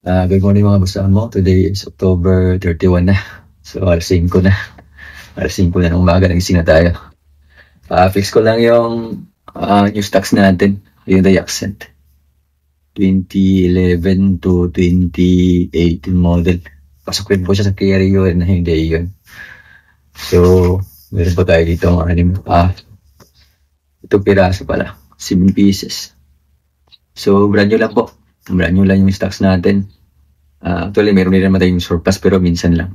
Good morning mga boss mo. Today is October 31 na. So alas 5 na. Alas 5 na ng umaga, nagising na tayo. Fix ko lang yung new stocks natin. Yung the Accent. 2011 to 2018 model. Pasok rin po siya sa carrier na hindi yun. So, meron po tayo dito ang itong piraso pala. 7 pieces. So, brand new lang po. Brand new lang yung stocks natin. Actually, meron din naman tayong surplus pero minsan lang.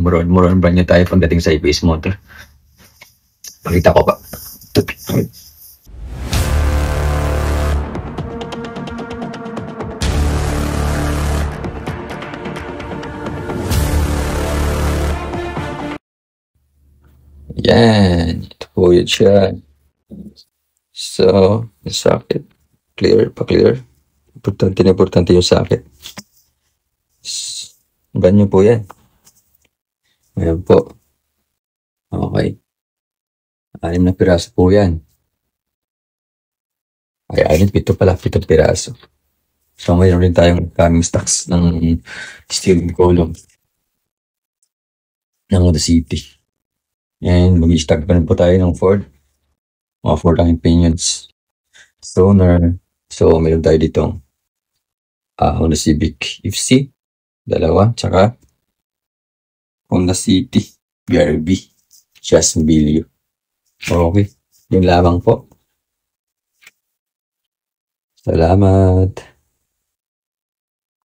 More on brand new tayo pagdating sa ABS motor. Pakita ko pa. Yan. Ito po yun siya. So, yung socket. Pa-clear. Importante yung socket. Ganyan po yan. Ayan po. Okay. 6 na piraso po yan. Ay, 7 pala. 7 piraso. So, mayroon rin tayong coming stocks ng steering column ng The City. And mag-i-stock pa rin po tayo ng Ford. Mga Ford ang opinions. Stoner. So, mayroon tayo ditong Honda Civic FC. 2. Tsaka Honda City BRV. Just Bilio. Okay. Yun lamang po. Salamat.